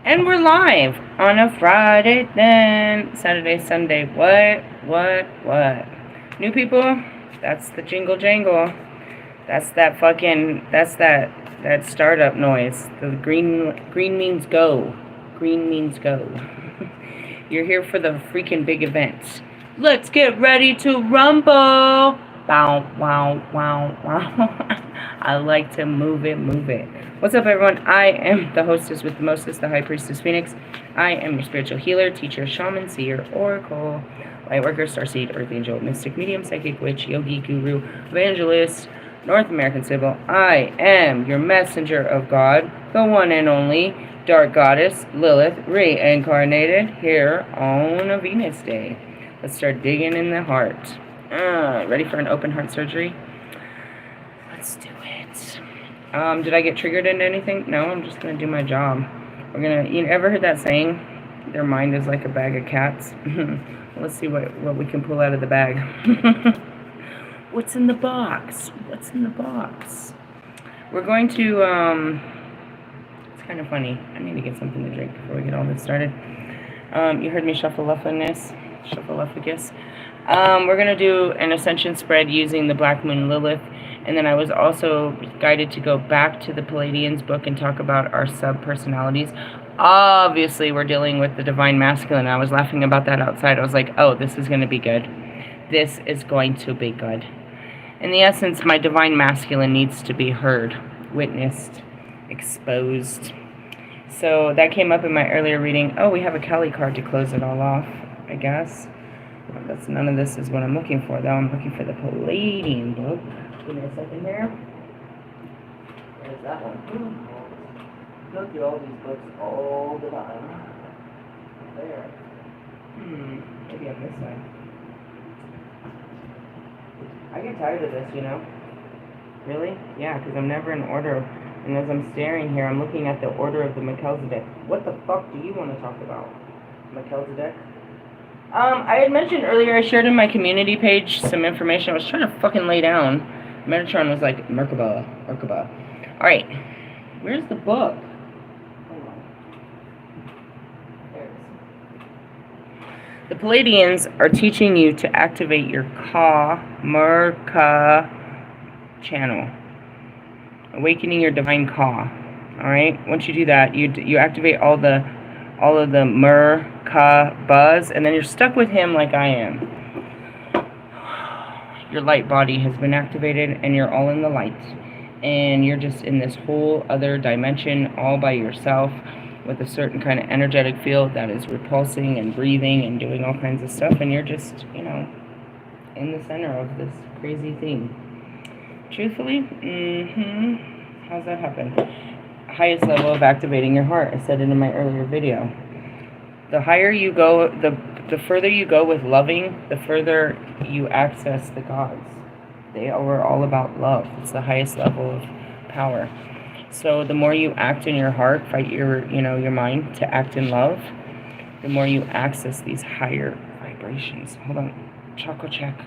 And we're live on a Friday then. Saturday, Sunday. What? New people? That's the jingle jangle. That's that startup noise. The green means go. Green means go. You're here for the freaking big events. Let's get ready to rumble. Bow, wow, wow, wow. I like to move it. What's up, everyone? I am the hostess with the mostest, the High Priestess Phoenix. I am your spiritual healer, teacher, shaman, seer, oracle, lightworker, starseed, earth angel, mystic, medium, psychic, witch, yogi, guru, evangelist, North American Sybil. I am your messenger of God, the one and only dark goddess Lilith, reincarnated here on a Venus day. Let's start digging in the heart. Ready for an open heart surgery? Let's do it. Did I get triggered into anything? No, I'm just gonna do my job. You ever heard that saying? Their mind is like a bag of cats. Let's see what we can pull out of the bag. What's in the box? We're going to, it's kind of funny. I need to get something to drink before we get all this started. You heard me shuffleupagus. We're going to do an ascension spread using the Black Moon Lilith. And then I was also guided to go back to the Palladians book and talk about our sub-personalities. Obviously, we're dealing with the Divine Masculine. I was laughing about that outside. I was like, oh, this is going to be good. This is going to be good. In the essence, my Divine Masculine needs to be heard, witnessed, exposed. So that came up in my earlier reading. Oh, we have a Kelly card to close it all off, I guess. That's none of this is what I'm looking for, though. I'm looking for the Palladian book. Give me a second here. There's that one. Go through all these books all the time. There. Maybe on this side. I get tired of this, you know. Really? Yeah, because I'm never in order. And as I'm staring here, I'm looking at the order of the Melchizedek. What the fuck do you want to talk about? Melchizedek? I had mentioned earlier, I shared in my community page some information. I was trying to fucking lay down. Metatron was like, Merkaba. Alright. Where's the book? Hold on. There it is. The Palladians are teaching you to activate your Merka channel. Awakening your divine Ka. Alright? Once you do that, you activate all of the Merka buzz, and then you're stuck with him like I am. Your light body has been activated, and you're all in the light. And you're just in this whole other dimension all by yourself with a certain kind of energetic field that is repulsing and breathing and doing all kinds of stuff. And you're just, you know, in the center of this crazy thing. Truthfully, how's that happen? Highest level of activating your heart. I said it in my earlier video. The higher you go, the further you go with loving, the further you access the gods. They are all about love. It's the highest level of power. So the more you act in your heart, fight your mind to act in love, the more you access these higher vibrations. Hold on. Chakra check.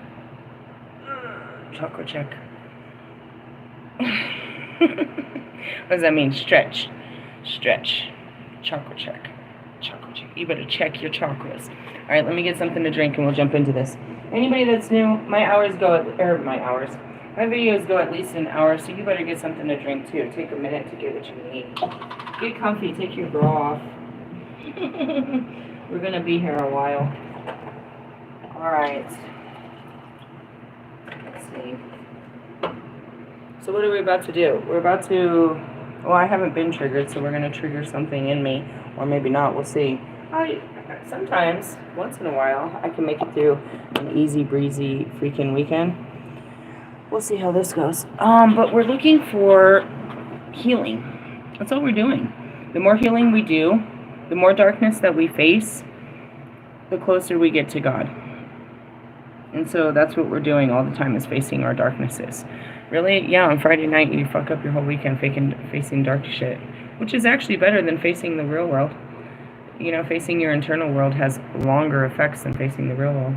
What does that mean? Stretch. Chakra check. You better check your chakras. All right, let me get something to drink and we'll jump into this. Anybody that's new, my videos go at least an hour, so you better get something to drink too. Take a minute to get what you need. Get comfy, take your bra off. We're gonna be here a while. All right. Let's see. So what are we about to do? Well, I haven't been triggered, so we're going to trigger something in me. Or maybe not, we'll see. Sometimes, once in a while, I can make it through an easy breezy freaking weekend. We'll see how this goes. But we're looking for healing. That's all we're doing. The more healing we do, the more darkness that we face, the closer we get to God. And so that's what we're doing all the time, is facing our darknesses. Really? Yeah, on Friday night you fuck up your whole weekend facing dark shit. Which is actually better than facing the real world. You know, facing your internal world has longer effects than facing the real world.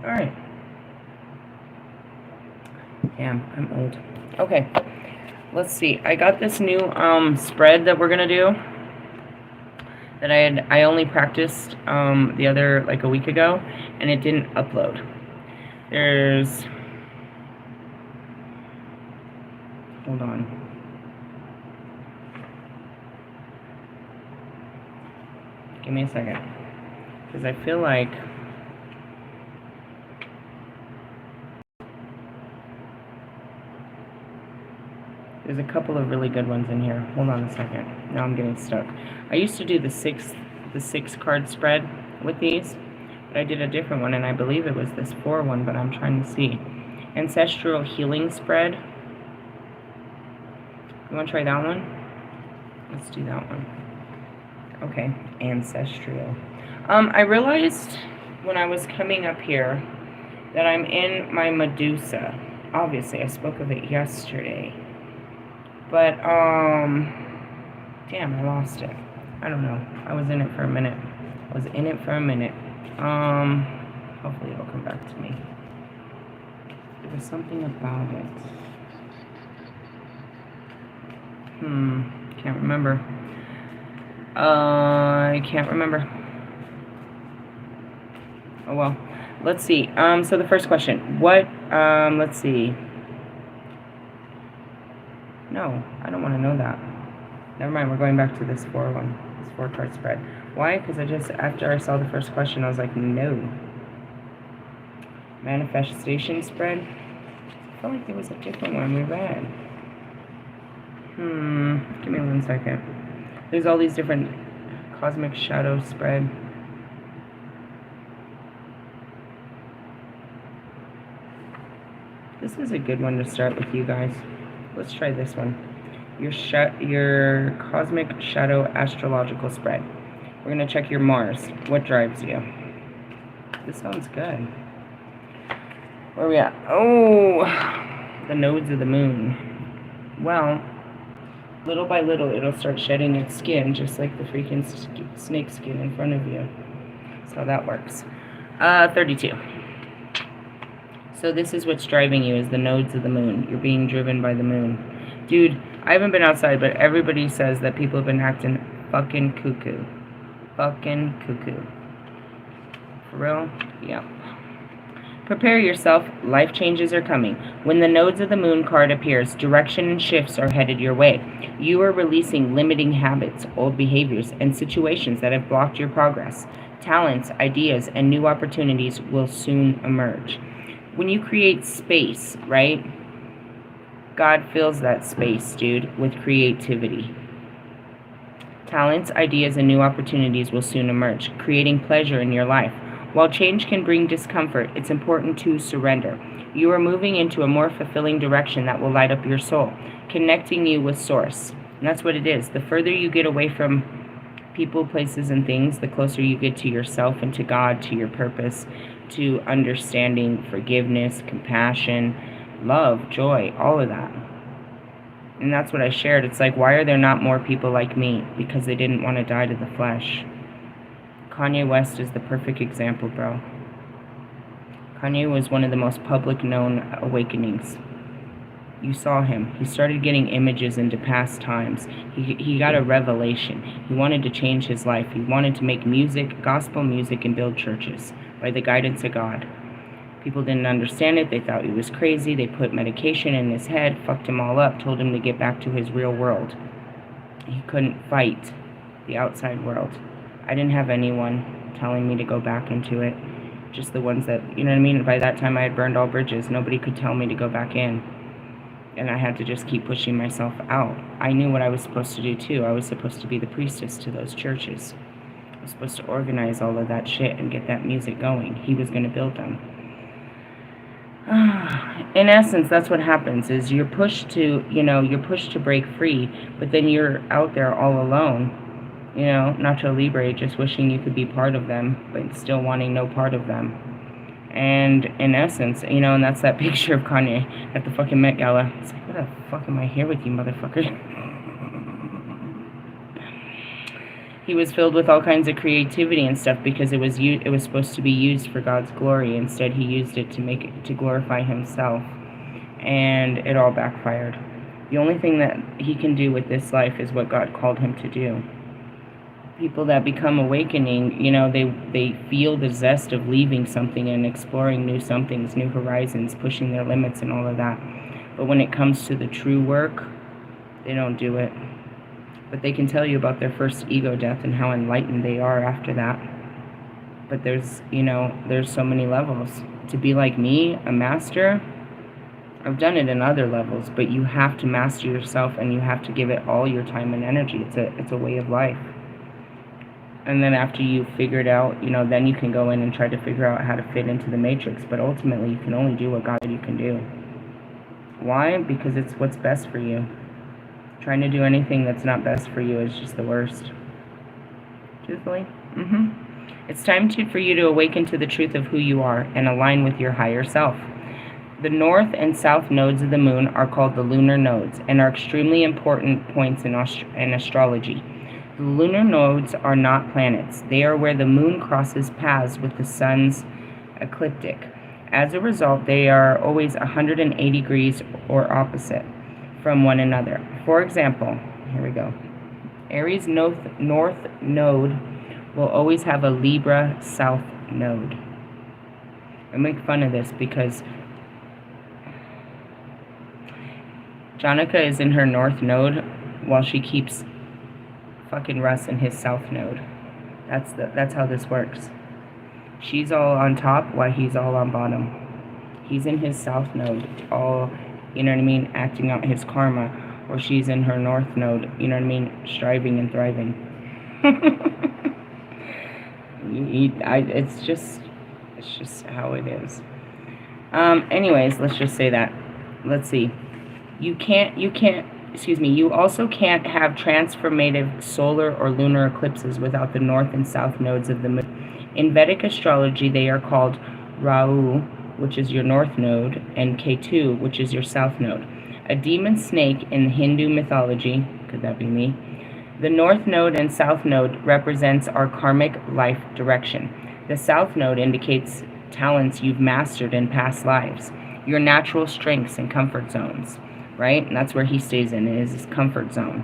Alright. Damn, I'm old. Okay. Let's see. I got this new spread that we're going to do. that I only practiced the other, like a week ago, and it didn't upload. Hold on. Give me a second. Because I feel like there's a couple of really good ones in here. Hold on a second. Now I'm getting stuck. I used to do the six card spread with these, but I did a different one, and I believe it was this 4 one, but I'm trying to see. Ancestral healing spread. You want to try that one? Let's do that one. Okay, ancestral. I realized when I was coming up here that I'm in my Medusa. Obviously, I spoke of it yesterday. But, damn, I lost it. I don't know. I was in it for a minute. Hopefully it'll come back to me. There was something about it. Can't remember. I can't remember. Oh well. Let's see. So the first question. What, let's see. No, I don't want to know that. Never mind, we're going back to this 4 one. This 4 card spread. Why? Because after I saw the first question, I was like, no. Manifestation spread? I felt like there was a different one we read. Give me 1 second. There's all these different cosmic shadow spread. This is a good one to start with, you guys. Let's try this one. Your cosmic shadow astrological spread. We're going to check your Mars. What drives you? This sounds good. Where are we at? Oh, the nodes of the moon. Well, little by little, it'll start shedding its skin, just like the freaking snake skin in front of you. That's how that works. 32. So this is what's driving you, is the nodes of the moon. You're being driven by the moon. Dude, I haven't been outside, but everybody says that people have been acting fucking cuckoo. Fucking cuckoo. For real? Yeah. Prepare yourself. Life changes are coming. When the nodes of the moon card appears, direction and shifts are headed your way. You are releasing limiting habits, old behaviors, and situations that have blocked your progress. Talents, ideas, and new opportunities will soon emerge. When you create space, right? God fills that space, dude, with creativity. Talents, ideas, and new opportunities will soon emerge, creating pleasure in your life. While change can bring discomfort, it's important to surrender. You are moving into a more fulfilling direction that will light up your soul, connecting you with Source. And that's what it is. The further you get away from people, places, and things, the closer you get to yourself and to God, to your purpose, to understanding, forgiveness, compassion, love, joy, all of that. And that's what I shared. It's like, why are there not more people like me? Because they didn't want to die to the flesh. Kanye West is the perfect example, bro. Kanye was one of the most public known awakenings. You saw him. He started getting images into past times. He got a revelation. He wanted to change his life. He wanted to make music, gospel music, and build churches by the guidance of God. People didn't understand it. They thought he was crazy. They put medication in his head, fucked him all up, told him to get back to his real world. He couldn't fight the outside world. I didn't have anyone telling me to go back into it. Just the ones that, you know what I mean? By that time, I had burned all bridges. Nobody could tell me to go back in. And I had to just keep pushing myself out. I knew what I was supposed to do, too. I was supposed to be the priestess to those churches. I was supposed to organize all of that shit and get that music going. He was going to build them. In essence, that's what happens, is you're pushed to, you're pushed to break free, but then you're out there all alone, Nacho Libre, just wishing you could be part of them, but still wanting no part of them. And in essence, and that's that picture of Kanye at the fucking Met Gala. It's like, what the fuck am I here with you, motherfucker? He was filled with all kinds of creativity and stuff because it was supposed to be used for God's glory. Instead, he used it to glorify himself, and it all backfired. The only thing that he can do with this life is what God called him to do. People that become awakening, you know, they feel the zest of leaving something and exploring new somethings, new horizons, pushing their limits and all of that. But when it comes to the true work, they don't do it. But they can tell you about their first ego death and how enlightened they are after that. But there's, you know, there's so many levels. To be like me, a master, I've done it in other levels, but you have to master yourself and you have to give it all your time and energy. It's a way of life. And then after you figure it out, you know, then you can go in and try to figure out how to fit into the matrix. But ultimately, you can only do what God you can do. Why? Because it's what's best for you. Trying to do anything that's not best for you is just the worst. Truthfully. It's time for you to awaken to the truth of who you are and align with your higher self. The north and south nodes of the moon are called the lunar nodes and are extremely important points in astrology. The lunar nodes are not planets. They are where the moon crosses paths with the sun's ecliptic. As a result, they are always 180 degrees or opposite from one another. For example, here we go. Aries north node will always have a Libra south node. I make fun of this because Jonica is in her north node while she keeps fucking Russ in his south node. That's how this works. She's all on top while he's all on bottom. He's in his south node, all, you know what I mean, acting out his karma, or she's in her north node, you know what I mean, striving and thriving. It's just how it is. Anyways, let's just say that. Let's see. You also can't have transformative solar or lunar eclipses without the north and south nodes of the moon. In Vedic astrology, they are called Rahu, which is your north node, and Ketu, which is your south node. A demon snake in Hindu mythology, could that be me? The north node and south node represents our karmic life direction. The south node indicates talents you've mastered in past lives, your natural strengths and comfort zones, right? And that's where he stays in, is his comfort zone.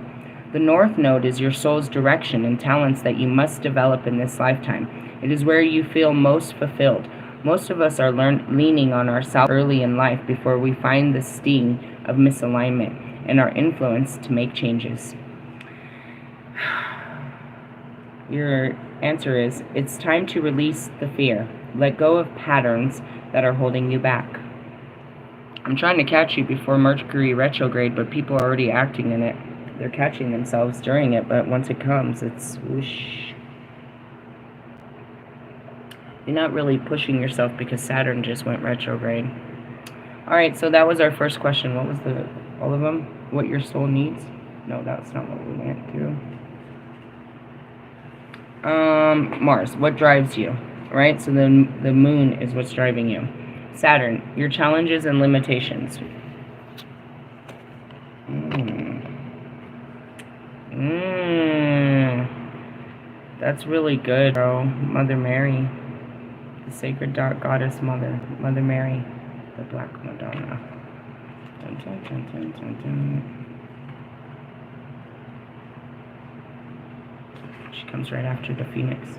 The north node is your soul's direction and talents that you must develop in this lifetime. It is where you feel most fulfilled. Most of us are leaning on ourselves early in life before we find the sting of misalignment and our influence to make changes. Your answer is, it's time to release the fear. Let go of patterns that are holding you back. I'm trying to catch you before Mercury retrograde, but people are already acting in it. They're catching themselves during it, but once it comes, it's whoosh. You're not really pushing yourself because Saturn just went retrograde. Alright, so that was our first question. What was all of them? What your soul needs? No, that's not what we went through. Mars, what drives you? Right, so the moon is what's driving you. Saturn, your challenges and limitations. That's really good, bro. Mother Mary, the sacred goddess mother, Mother Mary, the Black Madonna. Dun, dun, dun, dun, dun, dun. She comes right after the Phoenix.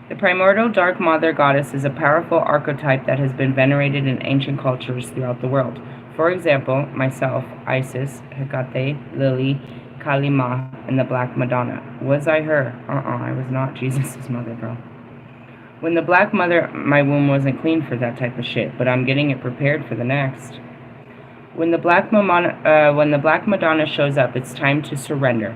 The primordial dark mother goddess is a powerful archetype that has been venerated in ancient cultures throughout the world. For example, myself, Isis, Hecate, Lily, Kali Ma, and the Black Madonna. Was I her? I was not Jesus' mother, bro. When the Black Mother, my womb wasn't clean for that type of shit, but I'm getting it prepared for the next. When the Black Madonna shows up, it's time to surrender.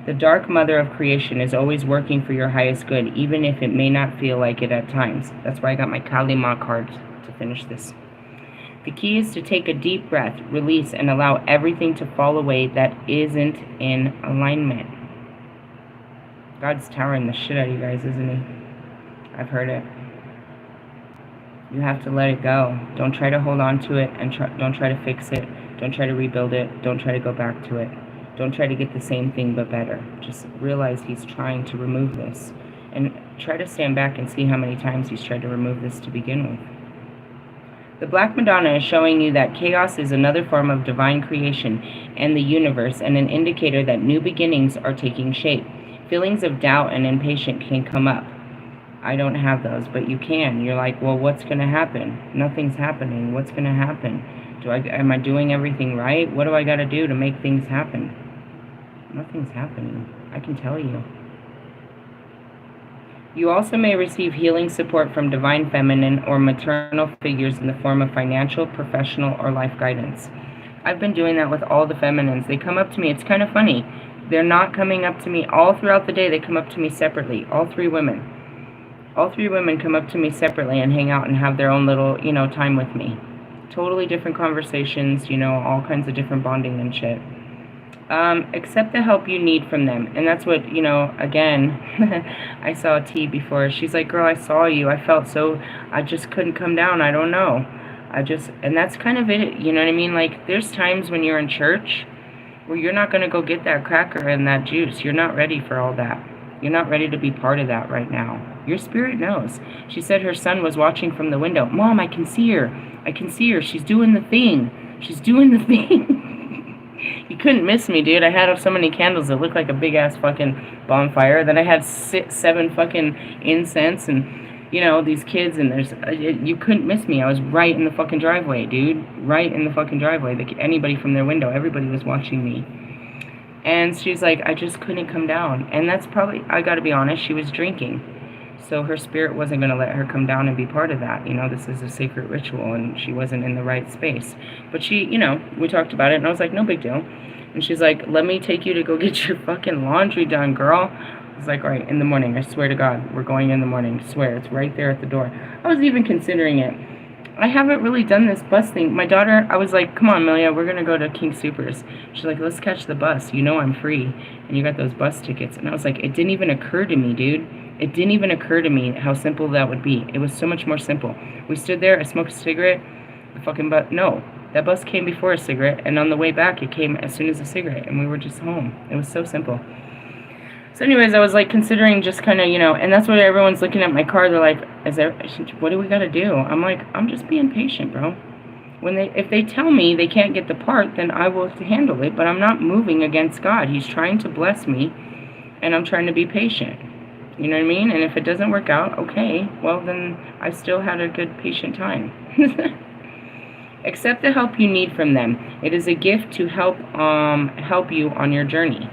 The Dark Mother of creation is always working for your highest good, even if it may not feel like it at times. That's why I got my Kali Ma card to finish this. The key is to take a deep breath, release, and allow everything to fall away that isn't in alignment. God's towering the shit out of you guys, isn't he? I've heard it. You have to let it go. Don't try to hold on to it, and don't try to fix it. Don't try to rebuild it. Don't try to go back to it. Don't try to get the same thing but better. Just realize he's trying to remove this. And try to stand back and see how many times he's tried to remove this to begin with. The Black Madonna is showing you that chaos is another form of divine creation and the universe, and an indicator that new beginnings are taking shape. Feelings of doubt and impatience can come up. I don't have those, but you can. You're like, well, what's going to happen? Nothing's happening. What's going to happen? Am I doing everything right? What do I got to do to make things happen? Nothing's happening. I can tell you. You also may receive healing support from divine feminine or maternal figures in the form of financial, professional, or life guidance. I've been doing that with all the feminines. They come up to me. It's kind of funny. They're not coming up to me all throughout the day. They come up to me separately. All three women. All three women come up to me separately and hang out and have their own little, time with me. Totally different conversations, all kinds of different bonding and shit. Accept the help you need from them. And that's what, again, I saw T before. She's like, girl, I saw you. I just couldn't come down. I don't know. And that's kind of it. You know what I mean? Like, there's times when you're in church where you're not going to go get that cracker and that juice. You're not ready for all that. You're not ready to be part of that right now. Your spirit knows. She said her son was watching from the window. Mom, I can see her. I can see her. She's doing the thing. She's doing the thing. You couldn't miss me, dude. I had so many candles that looked like a big-ass fucking bonfire. Then I had 7 fucking incense and, these kids. And you couldn't miss me. I was right in the fucking driveway, dude. Right in the fucking driveway. Anybody from their window. Everybody was watching me. And she's like, I just couldn't come down. And that's probably, I got to be honest, she was drinking. So her spirit wasn't going to let her come down and be part of that. This is a sacred ritual, and she wasn't in the right space. But she, we talked about it, and I was like, no big deal. And she's like, let me take you to go get your fucking laundry done, girl. I was like, all right, in the morning. I swear to God, we're going in the morning. I swear, it's right there at the door. I was even considering it. I haven't really done this bus thing. My daughter, I was like, come on, Amelia, we're going to go to King Supers. She's like, let's catch the bus. I'm free, and you got those bus tickets. And I was like, it didn't even occur to me, dude. It didn't even occur to me how simple that would be. It was so much more simple. We stood there, I smoked a cigarette, the fucking bus, no. That bus came before a cigarette, and on the way back, it came as soon as a cigarette, and we were just home. It was so simple. So anyways, I was like considering just kind of, and that's what everyone's looking at my car. They're like, what do we got to do? I'm like, I'm just being patient, bro. If they tell me they can't get the part, then I will handle it, but I'm not moving against God. He's trying to bless me, and I'm trying to be patient. You know what I mean? And if it doesn't work out, okay, well, then I still had a good patient time. Accept the help you need from them. It is a gift to help you on your journey.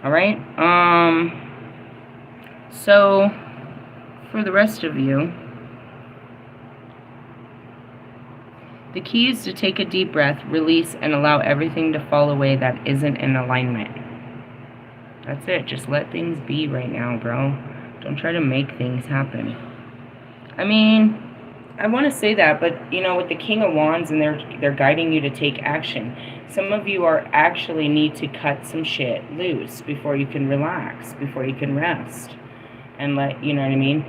All right? So, for the rest of you, the key is to take a deep breath, release, and allow everything to fall away that isn't in alignment. That's it. Just let things be right now, bro. Don't try to make things happen. I mean, I want to say that, but, with the King of Wands, and they're guiding you to take action. Some of you actually need to cut some shit loose before you can relax, before you can rest. And you know what I mean?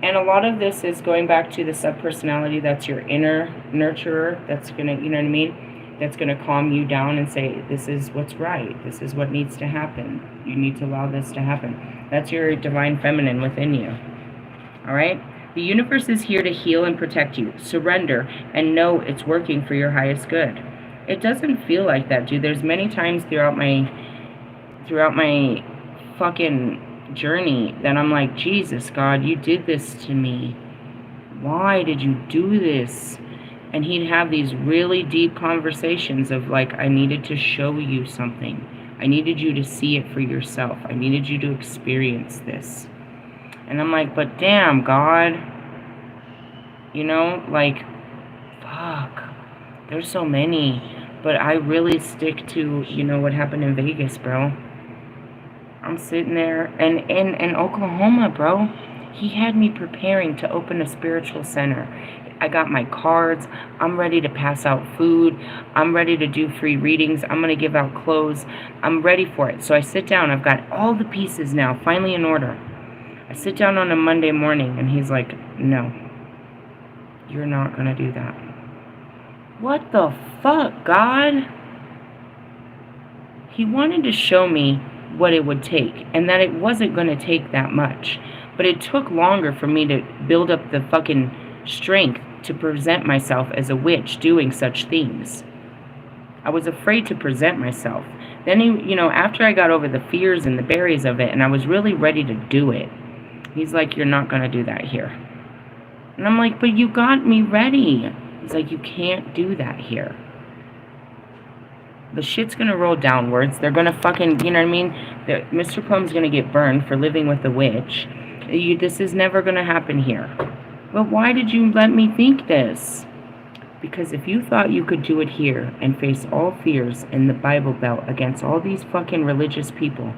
And a lot of this is going back to the subpersonality. That's your inner nurturer. That's going to, you know what I mean? That's going to calm you down and say, this is what's right. This is what needs to happen. You need to allow this to happen. That's your divine feminine within you. All right? The universe is here to heal and protect you. Surrender and know it's working for your highest good. It doesn't feel like that, dude. There's many times throughout my fucking journey that I'm like, Jesus, God, you did this to me. Why did you do this? And he'd have these really deep conversations of like, I needed to show you something. I needed you to see it for yourself. I needed you to experience this. And I'm like, but damn, God. Fuck. There's so many. But I really stick to, what happened in Vegas, bro. I'm sitting there. And in Oklahoma, bro, he had me preparing to open a spiritual center. I got my cards. I'm ready to pass out food. I'm ready to do free readings. I'm going to give out clothes. I'm ready for it. So I sit down. I've got all the pieces now, finally in order. I sit down on a Monday morning, and he's like, no, you're not going to do that. What the fuck, God? He wanted to show me what it would take, and that it wasn't going to take that much. But it took longer for me to build up the fucking strength to present myself as a witch doing such things. I was afraid to present myself. Then he, after I got over the fears and the berries of it, and I was really ready to do it, he's like, you're not going to do that here. And I'm like, but you got me ready. He's like, you can't do that here. The shit's going to roll downwards. They're going to fucking, you know what I mean? Mr. Plum's going to get burned for living with a witch. This is never going to happen here. But why did you let me think this? Because if you thought you could do it here and face all fears in the Bible Belt against all these fucking religious people,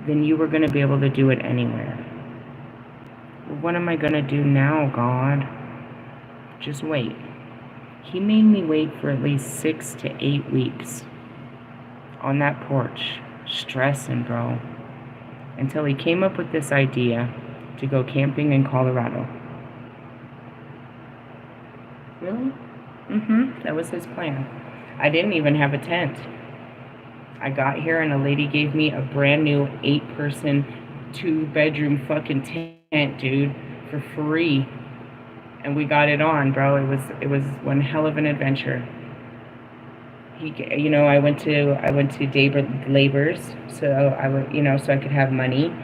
then you were going to be able to do it anywhere. Well, what am I going to do now, God? Just wait. He made me wait for at least 6 to 8 weeks on that porch, stressing, bro, until he came up with this idea to go camping in Colorado. Really? That was his plan. I didn't even have a tent. I got here and a lady gave me a brand new 8-person, 2-bedroom fucking tent, dude, for free. And we got it on, bro. It was one hell of an adventure. I went to day labors, so I would, so I could have money.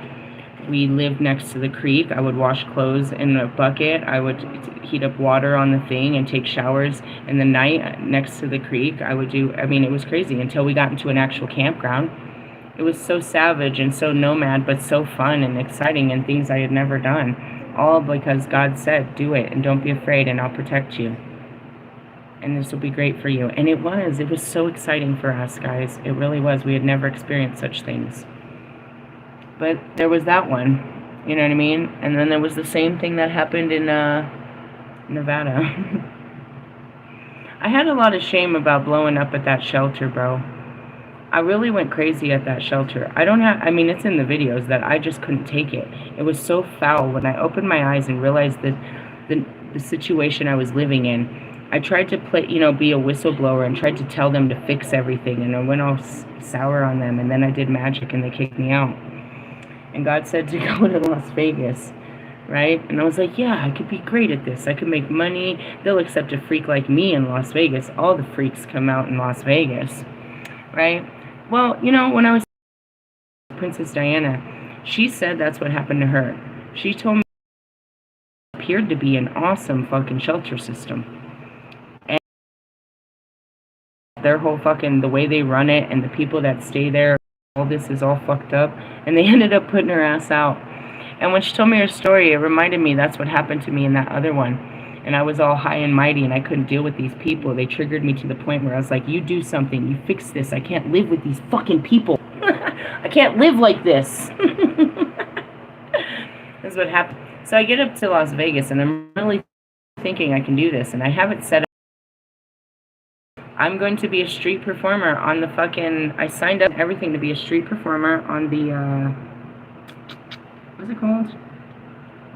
We lived next to the creek. I would wash clothes in a bucket. I would heat up water on the thing and take showers in the night next to the creek. It was crazy until we got into an actual campground. It was so savage and so nomad, but so fun and exciting and things I had never done. All because God said, do it and don't be afraid and I'll protect you. And this will be great for you. And it was so exciting for us, guys. It really was. We had never experienced such things. But there was that one, you know what I mean? And then there was the same thing that happened in Nevada. I had a lot of shame about blowing up at that shelter, bro. I really went crazy at that shelter. It's in the videos that I just couldn't take it. It was so foul. When I opened my eyes and realized that the situation I was living in, I tried to be a whistleblower and tried to tell them to fix everything, and I went all sour on them, and then I did magic and they kicked me out. And God said to go to Las Vegas, right? And I was like, yeah, I could be great at this. I could make money. They'll accept a freak like me in Las Vegas. All the freaks come out in Las Vegas, right? Well, when I was Princess Diana, she said that's what happened to her. She told me it appeared to be an awesome fucking shelter system. And their whole fucking, the way they run it and the people that stay there, all this is all fucked up, and they ended up putting her ass out. And when she told me her story, it reminded me that's what happened to me in that other one. And I was all high and mighty, and I couldn't deal with these people. They triggered me to the point where I was like, you do something, you fix this. I can't live with these fucking people. I can't live like this. That's what happened. So I get up to Las Vegas, and I'm really thinking I can do this, and I have it set up. I'm going to be a street performer on the fucking, I signed up everything to be a street performer on the, what's it called?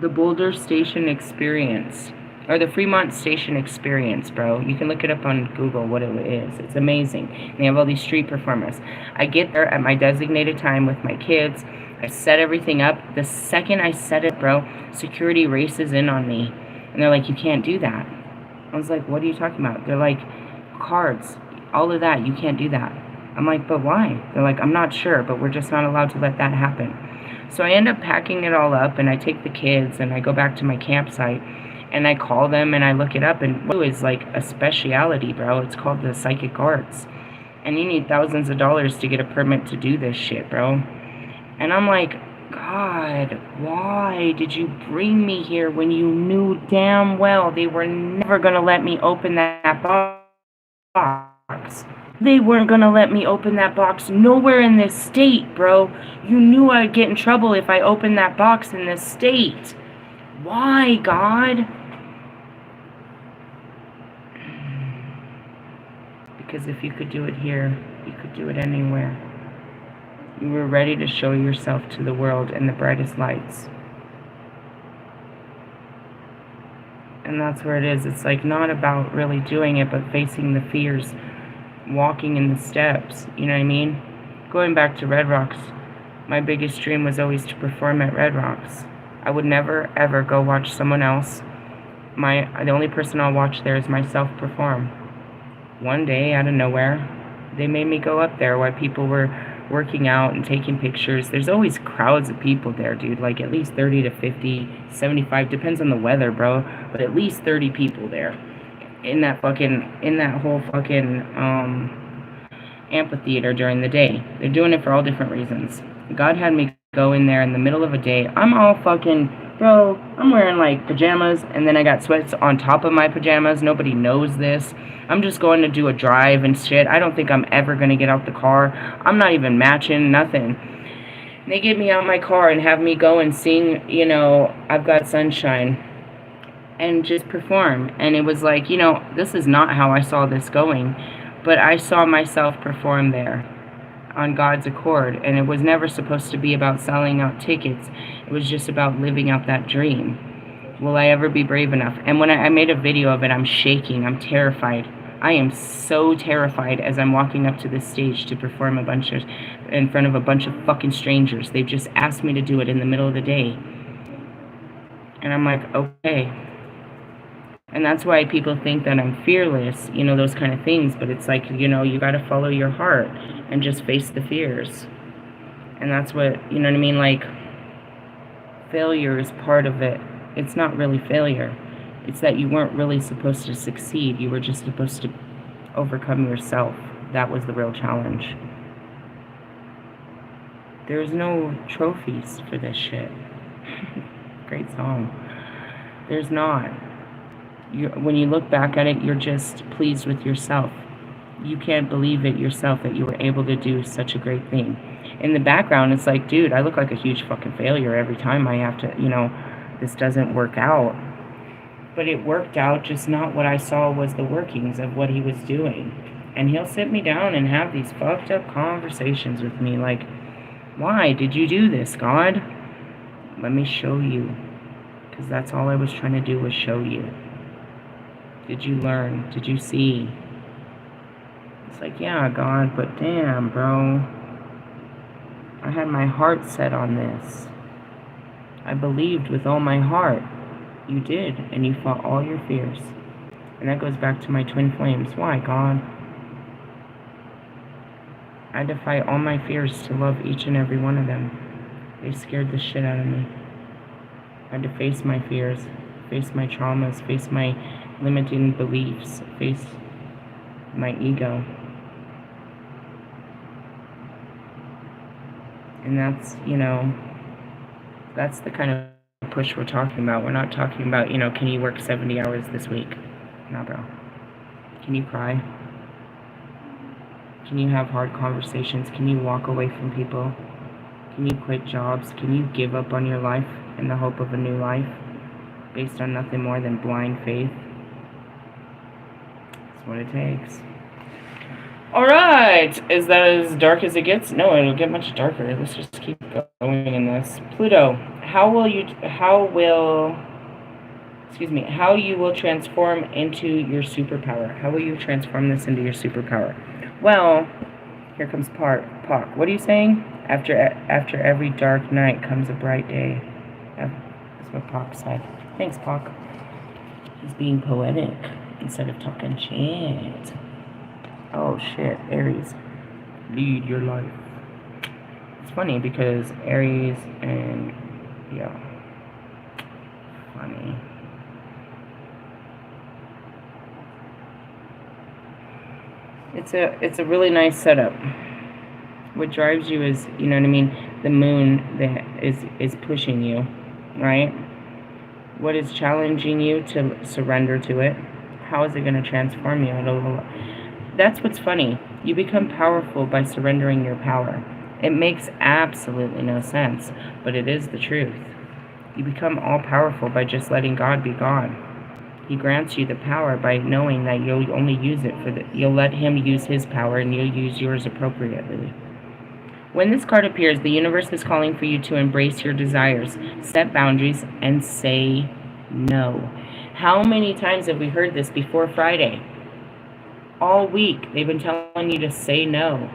The Boulder Station Experience. Or the Fremont Station Experience, bro. You can look it up on Google what it is. It's amazing. They have all these street performers. I get there at my designated time with my kids. I set everything up. The second I set it, bro, security races in on me. And they're like, you can't do that. I was like, what are you talking about? They're like, cards, all of that, you can't do that. I'm like, but why? They're like, I'm not sure, but we're just not allowed to let that happen. So I end up packing it all up, and I take the kids, and I go back to my campsite, and I call them, and I look it up, and it is like a speciality, bro. It's called the psychic arts, and you need thousands of dollars to get a permit to do this shit, bro. And I'm like, God, why did you bring me here when you knew damn well they were never gonna let me open that box? They weren't gonna let me open that box nowhere in this state, bro. You knew I'd get in trouble if I opened that box in this state. Why, God? Because if you could do it here, you could do it anywhere. You were ready to show yourself to the world in the brightest lights. And that's where it is. It's like not about really doing it, but facing the fears, walking in the steps. You know what I mean? Going back to Red Rocks, my biggest dream was always to perform at Red Rocks. I would never, ever go watch someone else. The only person I'll watch there is myself perform. One day, out of nowhere, They made me go up there while people were working out and taking pictures. There's always crowds of people there, dude. Like at least 30 to 50, 75, depends on the weather, bro. But at least 30 people there in that whole fucking amphitheater during the day. They're doing it for all different reasons. God had me go in there in the middle of a day. I'm all fucking, bro, I'm wearing like pajamas and then I got sweats on top of my pajamas. Nobody knows this. I'm just going to do a drive and shit. I don't think I'm ever going to get out the car. I'm not even matching, nothing. They get me out my car and have me go and sing, you know, I've Got Sunshine and just perform. And it was like, you know, this is not how I saw this going, but I saw myself perform there on God's accord, and it was never supposed to be about selling out tickets. It was just about living out that dream. Will I ever be brave enough? And when I made a video of it, I'm shaking, I'm terrified. I am so terrified as I'm walking up to this stage to perform in front of a bunch of fucking strangers. They've just asked me to do it in the middle of the day. And I'm like, okay. And that's why people think that I'm fearless, you know, those kind of things. But it's like, you know, you got to follow your heart and just face the fears. And that's what, you know what I mean? Like, failure is part of it. It's not really failure. It's that you weren't really supposed to succeed. You were just supposed to overcome yourself. That was the real challenge. There's no trophies for this shit. Great song. There's not. When you look back at it, you're just pleased with yourself. You can't believe it yourself that you were able to do such a great thing. In the background, it's like, dude, I look like a huge fucking failure every time I have to, you know, this doesn't work out. But it worked out, just not what I saw was the workings of what he was doing. And he'll sit me down and have these fucked up conversations with me like, why did you do this, God? Let me show you. Because that's all I was trying to do, was show you. Did you learn? Did you see? It's like, yeah, God, but damn, bro. I had my heart set on this. I believed with all my heart. You did, and you fought all your fears. And that goes back to my twin flames. Why, God? I had to fight all my fears to love each and every one of them. They scared the shit out of me. I had to face my fears, face my traumas, face my limiting beliefs, face my ego. And that's, you know, that's the kind of push we're talking about. We're not talking about, you know, can you work 70 hours this week? No, bro. Can you cry? Can you have hard conversations? Can you walk away from people? Can you quit jobs? Can you give up on your life in the hope of a new life based on nothing more than blind faith? That's what it takes. Alright, is that as dark as it gets? No, it'll get much darker. Let's just keep going in this. Pluto, how you will transform into your superpower. How will you transform this into your superpower? Well, here comes Pac. What are you saying? After every dark night comes a bright day. That's what Pac said. Thanks, Pac. He's being poetic instead of talking shit. Oh shit, Aries. Lead your life. It's funny because Aries and, yeah. Funny. It's a really nice setup. What drives you is, you know what I mean, the moon that is pushing you, right? What is challenging you to surrender to it? How is it going to transform you? That's what's funny. You become powerful by surrendering your power. It makes absolutely no sense, but it is the truth. You become all powerful by just letting God be God. He grants you the power by knowing that you'll only use it you'll let him use his power and you'll use yours appropriately. When this card appears, the universe is calling for you to embrace your desires, set boundaries, and say no. How many times have we heard this before Friday? All week, they've been telling you to say no.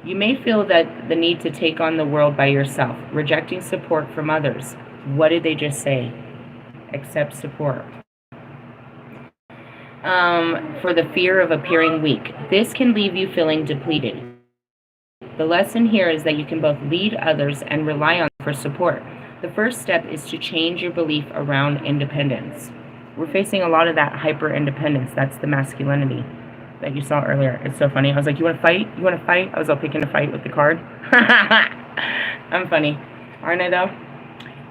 You may feel that the need to take on the world by yourself, rejecting support from others. What did they just say? Accept support. For the fear of appearing weak. This can leave you feeling depleted. The lesson here is that you can both lead others and rely on them for support. The first step is to change your belief around independence. We're facing a lot of that hyper-independence. That's the masculinity that you saw earlier. It's so funny. I was like, you want to fight? You want to fight? I was all picking a fight with the card. I'm funny. Aren't I, though?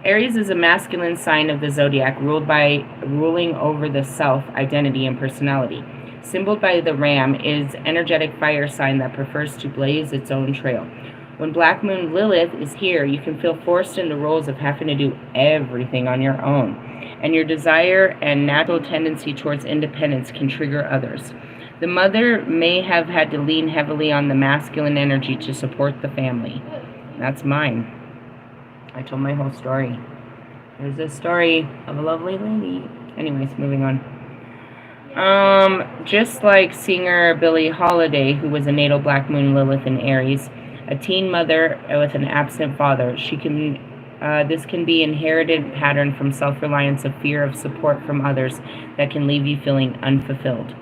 Aries is a masculine sign of the zodiac, ruling over the self, identity, and personality. Symboled by the ram, is energetic fire sign that prefers to blaze its own trail. When Black Moon Lilith is here, you can feel forced into roles of having to do everything on your own, and your desire and natural tendency towards independence can trigger others. The mother may have had to lean heavily on the masculine energy to support the family. That's mine. I told my whole story. There's a story of a lovely lady. Anyways, moving on. Just like singer Billie Holiday, who was a natal Black Moon Lilith in Aries, a teen mother with an absent father, this can be an inherited pattern from self-reliance of fear of support from others that can leave you feeling unfulfilled.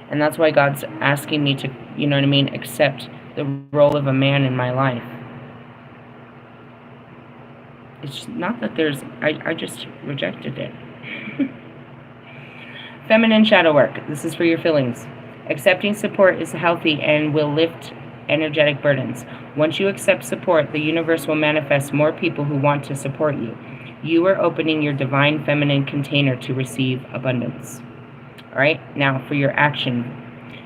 And that's why God's asking me to, you know what I mean, accept the role of a man in my life. It's not that I just rejected it. Feminine shadow work. This is for your feelings. Accepting support is healthy and will lift energetic burdens. Once you accept support, the universe will manifest more people who want to support you. You are opening your divine feminine container to receive abundance. All right, now for your action.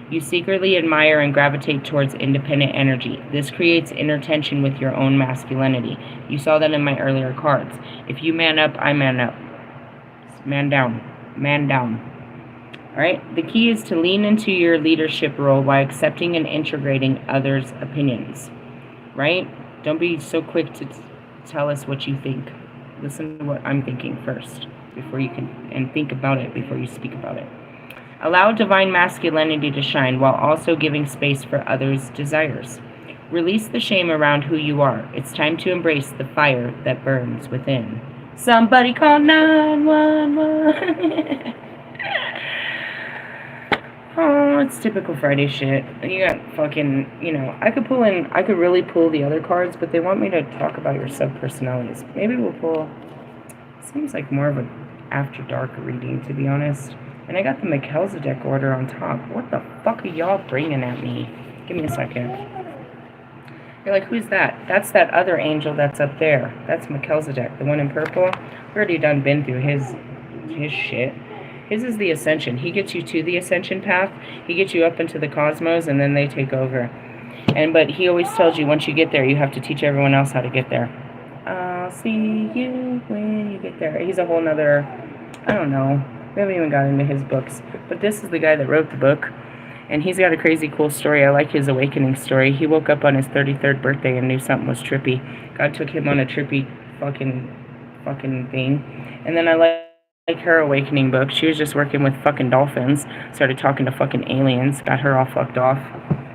You secretly admire and gravitate towards independent energy. This creates inner tension with your own masculinity. You saw that in my earlier cards. If you man up, I man up. Man down. Man down. Alright, the key is to lean into your leadership role while accepting and integrating others' opinions. Right? Don't be so quick to tell us what you think. Listen to what I'm thinking first before you can, and think about it before you speak about it. Allow divine masculinity to shine while also giving space for others' desires. Release the shame around who you are. It's time to embrace the fire that burns within. Somebody call 911. Oh, it's typical Friday shit. You got fucking, I could really pull the other cards, but they want me to talk about your sub-personalities. Maybe we'll pull, seems like more of an after dark reading, to be honest. And I got the Melchizedek order on top. What the fuck are y'all bringing at me? Give me a second. You're like, who's that? That's that other angel that's up there. That's Melchizedek, the one in purple. We've already been through his shit. His is the ascension. He gets you to the ascension path. He gets you up into the cosmos, and then they take over. But he always tells you once you get there, you have to teach everyone else how to get there. I'll see you when you get there. He's a whole nother, I don't know. We haven't even got into his books. But this is the guy that wrote the book. And he's got a crazy cool story. I like his awakening story. He woke up on his 33rd birthday and knew something was trippy. God took him on a trippy fucking thing. And then I like her awakening book. She was just working with fucking dolphins. Started talking to fucking aliens. Got her all fucked off.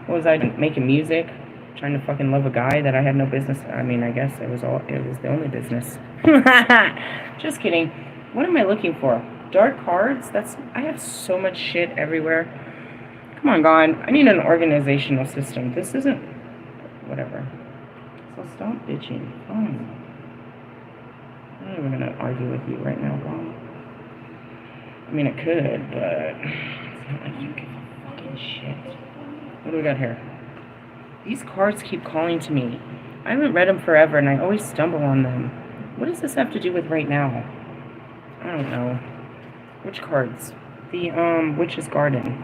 What was I doing? Making music? Trying to fucking love a guy that I had no business. I mean, I guess it was the only business. Just kidding. What am I looking for? Dark cards? I have so much shit everywhere. Come on, God. I need an organizational system. This isn't... Whatever. So stop bitching. Fine. I'm not even going to argue with you right now, God. I mean, it could, but... It's not like you give a fucking shit. What do we got here? These cards keep calling to me. I haven't read them forever, and I always stumble on them. What does this have to do with right now? I don't know. Which cards? The, Witch's Garden.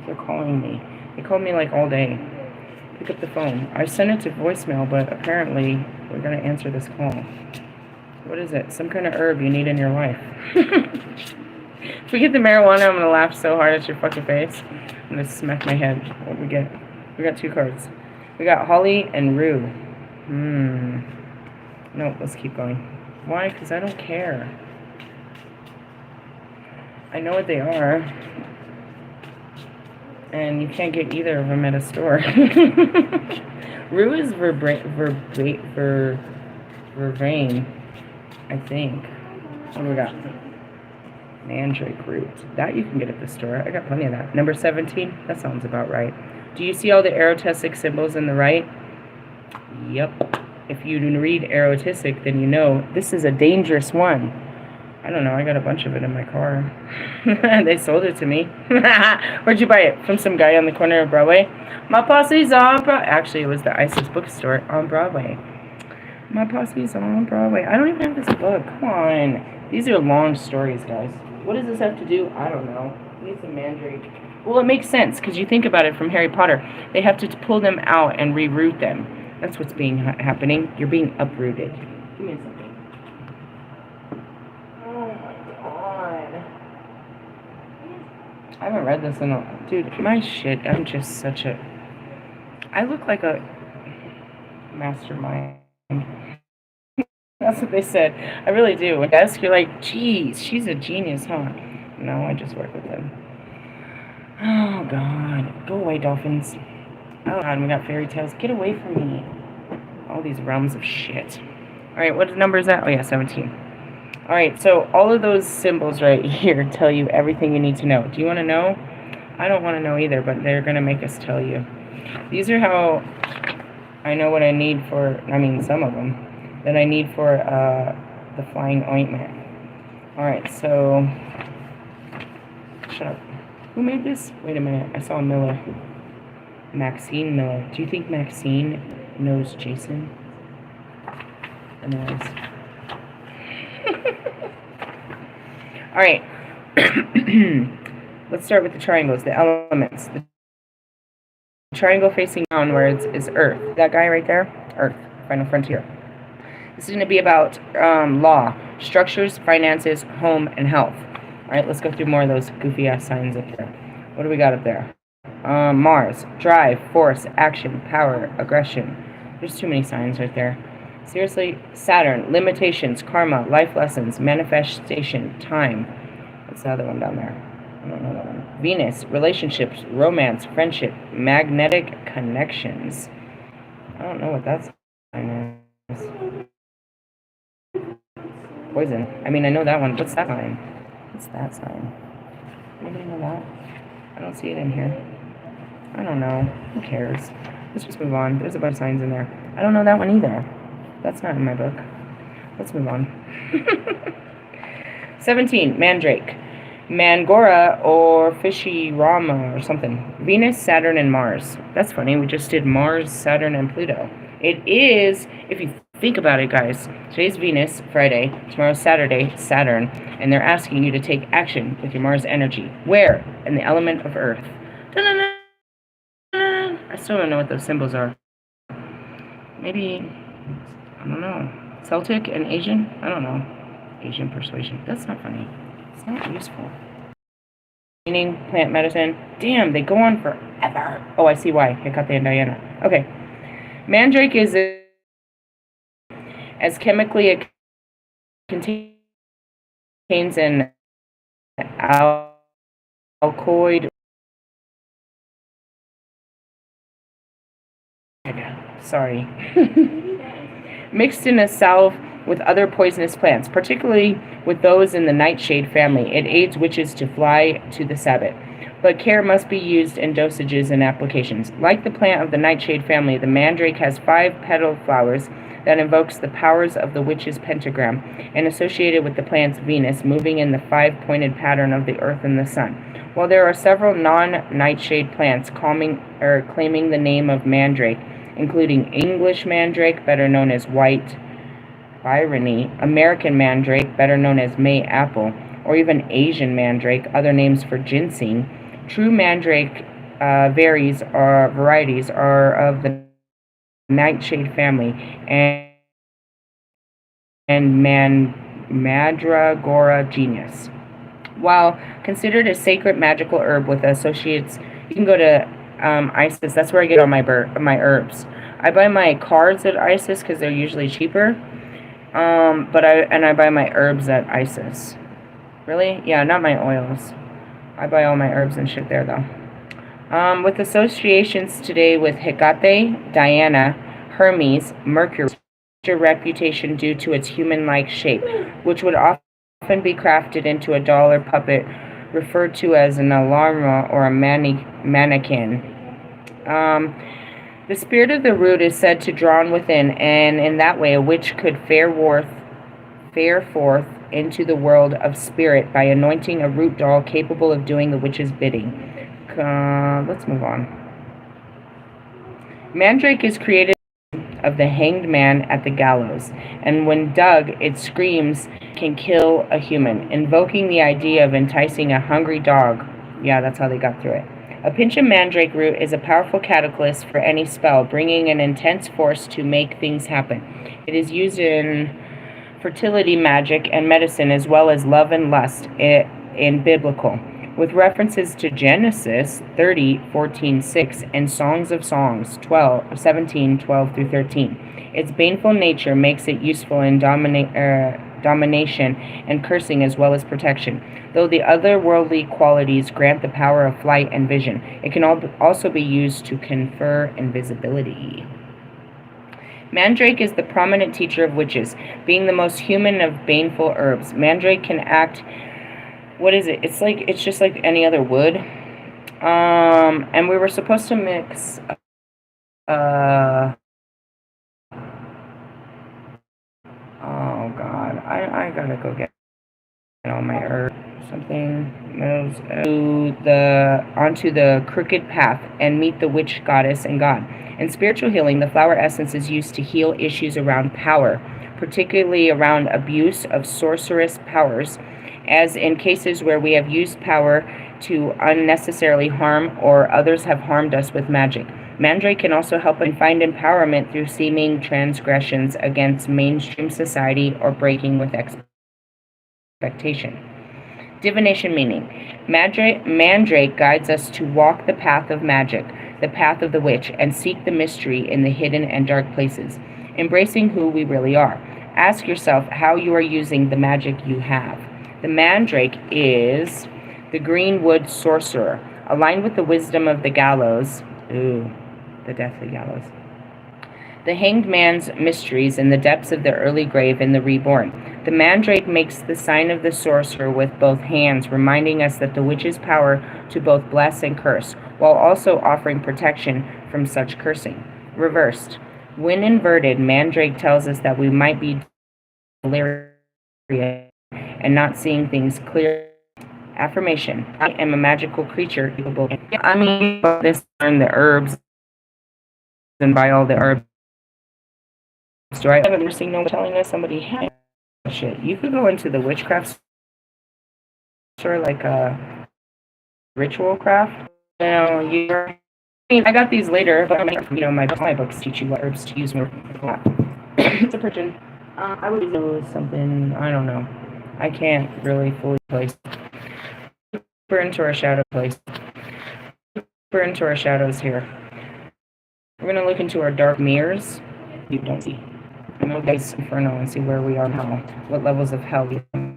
They're calling me. They called me, like, all day. Pick up the phone. I sent it to voicemail, but apparently we're going to answer this call. What is it? Some kind of herb you need in your life. If we get the marijuana, I'm going to laugh so hard at your fucking face. I'm going to smack my head. What do we get? We got 2 cards. We got Holly and Rue. No, let's keep going. Why? Because I don't care. I know what they are. And you can't get either of them at a store. Rue is vervain, I think. What do we got? Mandrake root. That you can get at the store. I got plenty of that. Number 17? That sounds about right. Do you see all the erotic symbols in the right? Yep. If you read erotic, then you know this is a dangerous one. I don't know. I got a bunch of it in my car. They sold it to me. Where'd you buy it? From some guy on the corner of Broadway? My posse's on Broadway. Actually, it was the ISIS bookstore on Broadway. My posse's on Broadway. I don't even have this book. Come on. These are long stories, guys. What does this have to do? I don't know. I need some mandrake. Well, it makes sense, because you think about it from Harry Potter. They have to pull them out and reroot them. That's what's being happening. You're being uprooted. Give me something. Oh, my God. I haven't read this in a... Dude, my shit, I'm just such a... I look like a mastermind. That's what they said. I really do. When desk, you're like, geez, she's a genius, huh? No, I just work with them. Oh, God. Go away, dolphins. Oh, God, we got fairy tales. Get away from me. All these realms of shit. All right, what number is that? Oh, yeah, 17. All right, so all of those symbols right here tell you everything you need to know. Do you want to know? I don't want to know either, but they're going to make us tell you. These are how I know what I need for, I mean, some of them, that I need for the flying ointment. All right, so, shut up. Who made this? Wait a minute, I saw Miller. Maxine Miller. Do you think Maxine knows Jason? And knows. All right. Let's start with the triangles, the elements. The triangle facing downwards is Earth. That guy right there? Earth. Final frontier. This is going to be about law, structures, finances, home, and health. All right, let's go through more of those goofy-ass signs up there. What do we got up there? Mars, drive, force, action, power, aggression. There's too many signs right there. Seriously, Saturn, limitations, karma, life lessons, manifestation, time. What's the other one down there? I don't know that one. Venus, relationships, romance, friendship, magnetic connections. I don't know what that sign is. Poison. I mean, I know that one. What's that sign? What's that sign? Anybody know that? I don't see it in here. I don't know. Who cares? Let's just move on. There's a bunch of signs in there. I don't know that one either. That's not in my book. Let's move on. 17. Mandrake. Mangora or Fishy Rama or something. Venus, Saturn, and Mars. That's funny. We just did Mars, Saturn, and Pluto. It is, if you think about it, guys, today's Venus, Friday, tomorrow's Saturday, Saturn, and they're asking you to take action with your Mars energy. Where? In the element of Earth. I still don't know what those symbols are. Maybe, I don't know. Celtic and Asian? I don't know. Asian persuasion. That's not funny. It's not useful. Meaning, plant medicine. Damn, they go on forever. Oh, I see why. Hecate and Diana. Okay. Mandrake is as chemically it contains an alkaloid. Sorry. Mixed in a salve with other poisonous plants, particularly with those in the nightshade family. It aids witches to fly to the Sabbath. But care must be used in dosages and applications. Like the plant of the nightshade family, the mandrake has 5 petal flowers that invokes the powers of the witch's pentagram, and associated with the plant's Venus, moving in the 5-pointed pattern of the earth and the sun. While there are several non-nightshade plants claiming the name of mandrake, including English mandrake, better known as white irony, American mandrake, better known as May apple, or even Asian mandrake, other names for ginseng, true mandrake varieties are of the nightshade family and Mandragora genus. While considered a sacred magical herb with associates, you can go to ISIS. That's where I get all my herbs. I buy my cards at ISIS because they're usually cheaper. But I buy my herbs at ISIS. Really? Yeah, not my oils. I buy all my herbs and shit there, though. With associations today with Hecate, Diana, Hermes, Mercury, reputation due to its human-like shape, which would often often be crafted into a doll or puppet referred to as an alarma or a mannequin. The spirit of the root is said to drawn within, and in that way a witch could fare forth into the world of spirit by anointing a root doll capable of doing the witch's bidding. Let's move on. Mandrake is created of the hanged man at the gallows, and when dug, its screams can kill a human, invoking the idea of enticing a hungry dog. Yeah, that's how they got through it. A pinch of mandrake root is a powerful catalyst for any spell, bringing an intense force to make things happen. It is used in fertility magic and medicine, as well as love and lust in biblical, with references to Genesis 30:14-6 and Songs of Songs 17:12-13. Its baneful nature makes it useful in domination and cursing, as well as protection. Though the otherworldly qualities grant the power of flight and vision, it can also be used to confer invisibility. Mandrake is the prominent teacher of witches, being the most human of baneful herbs. Mandrake can act. What is it? It's just like any other wood. And we were supposed to mix. Oh God, I gotta go get all my herbs. Something moves onto the crooked path and meet the witch goddess and god. In spiritual healing, the flower essence is used to heal issues around power, particularly around abuse of sorceress powers, as in cases where we have used power to unnecessarily harm or others have harmed us with magic. Mandrake can also help and find empowerment through seeming transgressions against mainstream society or breaking with expectation. Divination meaning. Mandrake guides us to walk the path of magic, the path of the witch, and seek the mystery in the hidden and dark places, embracing who we really are. Ask yourself how you are using the magic you have. The mandrake is the greenwood sorcerer, aligned with the wisdom of the gallows. The deathly gallows. The hanged man's mysteries in the depths of the early grave and the reborn. The mandrake makes the sign of the sorcerer with both hands, reminding us that the witch's power to both bless and curse, while also offering protection from such cursing. Reversed. When inverted, mandrake tells us that we might be delirious and not seeing things clearly. Affirmation. I am a magical creature. I mean, this learn the herbs and buy all the herbs. Do I ever seen no one telling us somebody had shit? You could go into the witchcraft store, like a ritual craft. I mean, I got these later, but my books teach you what herbs to use. It's a purchase. I would do something. I don't know. I can't really fully place. We're into our shadow place. We're into our shadows here. We're gonna look into our dark mirrors. You don't see. I'm gonna go to Inferno and see where we are now. What levels of hell we are.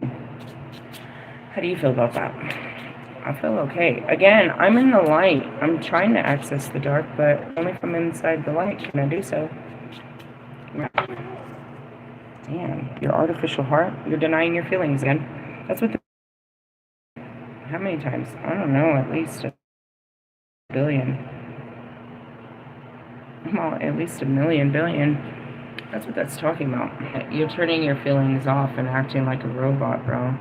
How do you feel about that? I feel okay. Again, I'm in the light. I'm trying to access the dark, but only if I'm inside the light can I do so. Damn, your artificial heart. You're denying your feelings again. That's what how many times? I don't know, at least a billion. Well, at least a million billion. That's what that's talking about. You're turning your feelings off and acting like a robot, bro.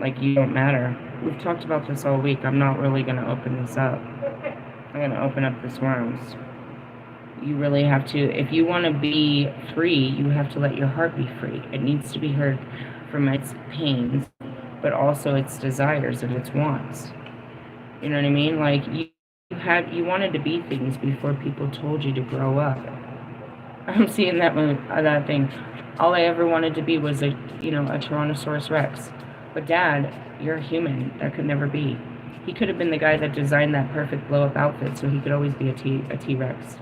Like you don't matter. We've talked about this all week. I'm not really going to open this up. I'm going to open up this worms. You really have to, if you want to be free, you have to let your heart be free. It needs to be heard from its pains, but also its desires and its wants. You know what I mean? Like you wanted to be things before people told you to grow up. I'm seeing that thing. All I ever wanted to be was a Tyrannosaurus Rex. But Dad, you're a human. That could never be. He could have been the guy that designed that perfect blow-up outfit, so he could always be a T-Rex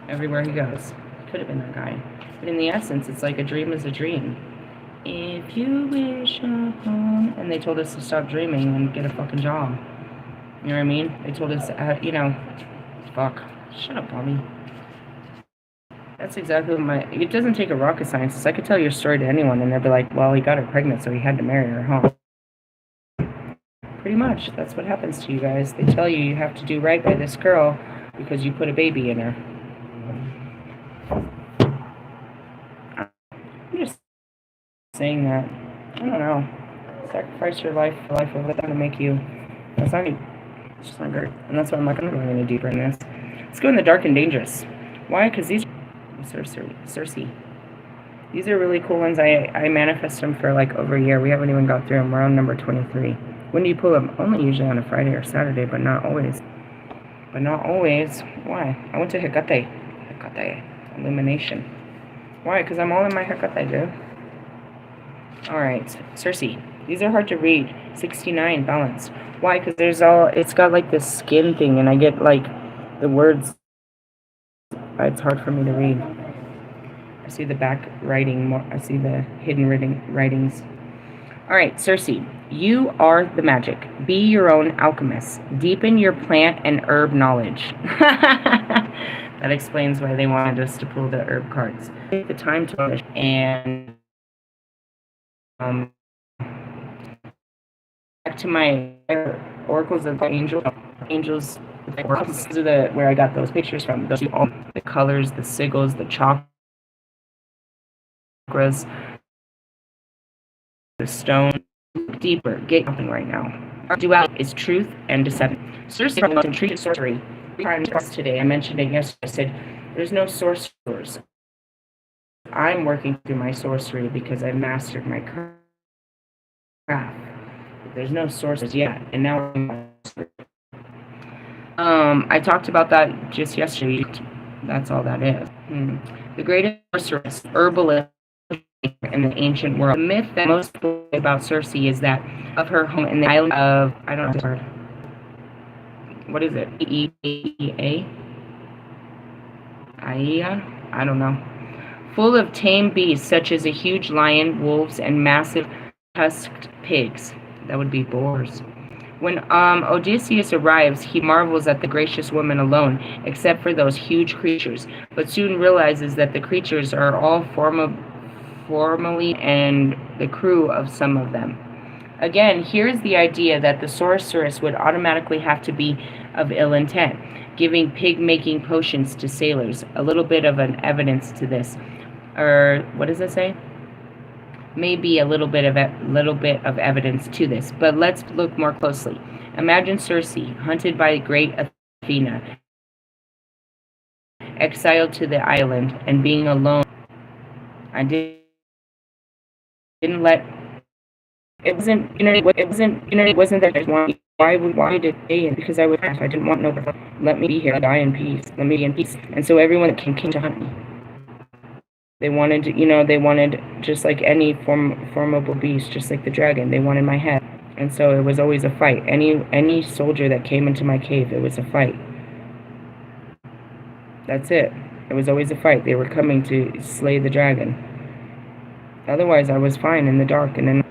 everywhere he goes. Could have been that guy. But in the essence, it's like a dream is a dream. If you wish upon... And they told us to stop dreaming and get a fucking job. You know what I mean? They told us, fuck. Shut up, Bobby. That's exactly what it doesn't take a rocket scientist. I could tell your story to anyone and they'll be like, well, he got her pregnant, so he had to marry her, huh? Pretty much, that's what happens to you guys. They tell you have to do right by this girl because you put a baby in her. I'm just saying that. I don't know. Sacrifice your life for life of it to make you. That's not. It's just not good. And that's why I'm not going to go any deeper in this. Let's go in the dark and dangerous. Why? Because these Cersei. These are really cool ones. I manifest them for like over a year. We haven't even got through them. We're on number 23. When do you pull them? Only usually on a Friday or Saturday, but not always. Why? I went to Hecate. Illumination. Why? Because I'm all in my Hecate, dude. Alright, Cersei. These are hard to read. 69, balance. Why? Because it's got like this skin thing, and I get like the words. It's hard for me to read. I see the back writing more. I see the hidden writings. Alright, Cersei. You are the magic. Be your own alchemist. Deepen your plant and herb knowledge. That explains why they wanted us to pull the herb cards. Take the time to understand and back to my oracles of the angels. These are where I got those pictures from. Those all the colors, the sigils, the chakras, the stone. Deeper, get something right now. Our duality is truth and deception. Cersei treated sorcery 3 times today. I mentioned it yesterday. I said, there's no sorcerers. I'm working through my sorcery because I've mastered my craft. There's no sorcerers yet, and now I talked about that just yesterday. That's all that is. The greatest sorceress, herbalist in the ancient world. The myth that most people say about Cersei is that of her home in the island of, I don't know this word. What is it? Aia? I don't know. Full of tame beasts such as a huge lion, wolves, and massive tusked pigs. That would be boars. When Odysseus arrives, he marvels at the gracious woman alone, except for those huge creatures, but soon realizes that the creatures are all formally and the crew of some of them. Again, here is the idea that the sorceress would automatically have to be of ill intent, giving pig-making potions to sailors. A little bit of an evidence to this. Or, what does it say? Maybe a little bit of evidence to this, but let's look more closely. Imagine Cersei, hunted by great Athena, exiled to the island, and being alone. I didn't let it wasn't that why did they? Because I didn't want nobody. Let me be here, die in peace. Let me be in peace. And so everyone came to hunt me. They wanted just like any formidable beast, just like the dragon. They wanted my head, and so it was always a fight. Any soldier that came into my cave, it was a fight. That's it. It was always a fight. They were coming to slay the dragon. Otherwise, I was fine in the dark, and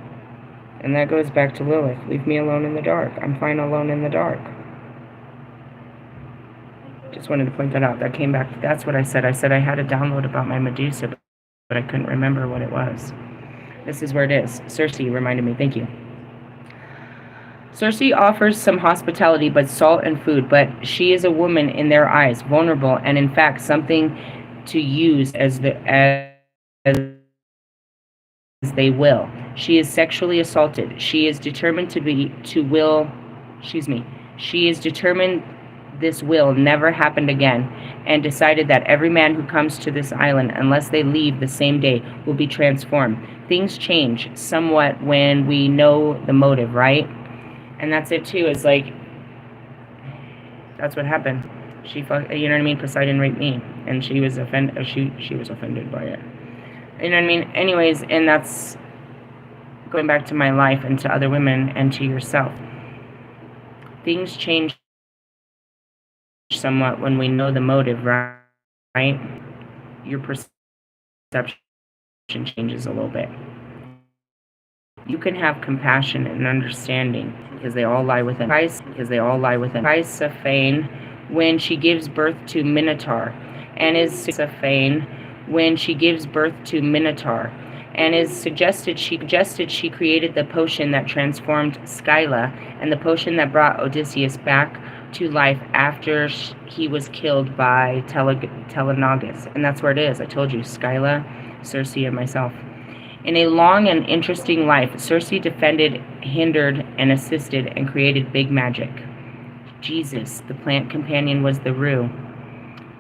that goes back to Lilith. Leave me alone in the dark. I'm fine alone in the dark. Just wanted to point that out. That came back. That's what I said. I said I had a download about my Medusa, but I couldn't remember what it was. This is where it is. Cersei reminded me. Thank you. Cersei offers some hospitality, but salt and food, but she is a woman in their eyes, vulnerable, and in fact something to use as they will. She is sexually assaulted. She is determined She is determined this will never happen again, and decided that every man who comes to this island, unless they leave the same day, will be transformed. Things change somewhat when we know the motive, right? And that's it too. It's like, that's what happened. You know what I mean? Poseidon raped me, and she was offended. She was offended by it. You know what I mean? Anyways, and that's going back to my life and to other women and to yourself. Things change somewhat when we know the motive, right? Your perception changes a little bit. You can have compassion and understanding because they all lie within Christ. Christ Fane, when she gives birth to Minotaur, and is Fane when she gives birth to Minotaur, and is suggested she created the potion that transformed Scylla and the potion that brought Odysseus back to life after he was killed by Telenagus. And that's where it is. I told you, Scylla, Circe, and myself. In a long and interesting life, Circe defended, hindered, and assisted, and created big magic. Jesus, the plant companion, was the rue.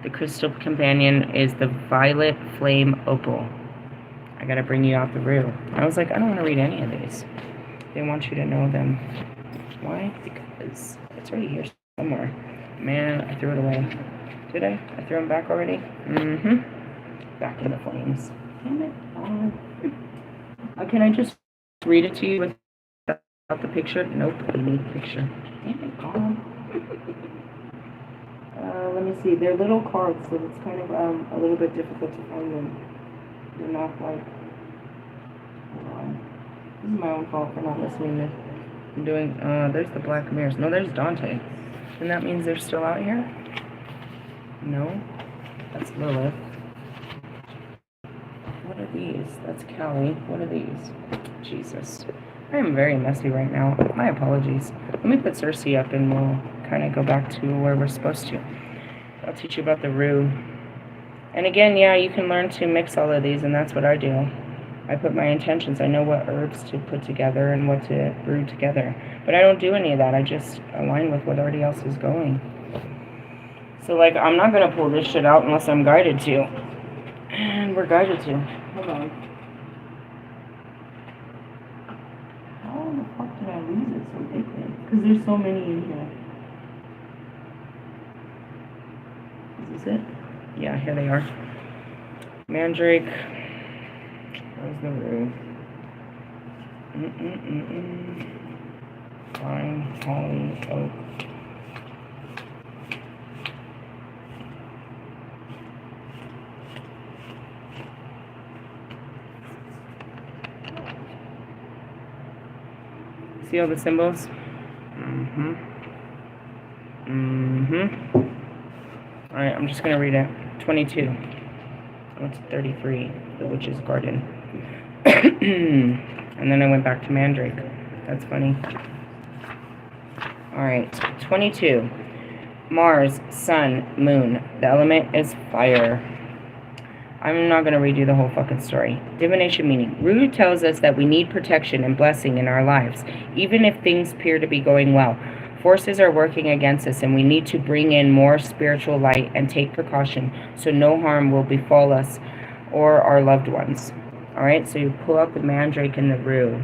The crystal companion is the violet flame opal. I gotta bring you out the rue. I was like, I don't want to read any of these. They want you to know them. Why? Because it's right here somewhere. Man, I threw it away. Did I? I threw them back already? Mm-hmm. Back in the flames. Damn it. Can I just read it to you without the picture? Nope, I need the picture. Damn it, gone. Let me see. They're little cards, so it's kind of a little bit difficult to find them. They're not like... Hold on. This is my own fault for not listening to... I'm doing... there's the Black Mirrors. No, there's Dante. And that means they're still out here? No. That's Lilith. What are these? That's Callie. What are these? Jesus. I am very messy right now. My apologies. Let me put Circe up and we'll kind of go back to where we're supposed to. I'll teach you about the rue. And again, yeah, you can learn to mix all of these, and that's what I do. I put my intentions. I know what herbs to put together and what to brew together. But I don't do any of that. I just align with what already else is going. So, like, I'm not going to pull this shit out unless I'm guided to. And we're guided to. Hold on. How the fuck did I lose it so quickly? Because there's so many in here. Is this it? Yeah, here they are. Mandrake. Where's the rue? Pine, holly, oak. See all the symbols? Alright, I'm just going to read it. 22. I went to 33, the Witch's Garden. And then I went back to Mandrake. That's funny. Alright, 22. Mars, Sun, Moon. The element is fire. I'm not going to read you the whole fucking story. Divination meaning. Rue tells us that we need protection and blessing in our lives, even if things appear to be going well. Forces are working against us, and we need to bring in more spiritual light and take precaution so no harm will befall us or our loved ones. Alright, so you pull out the Mandrake and the Rue.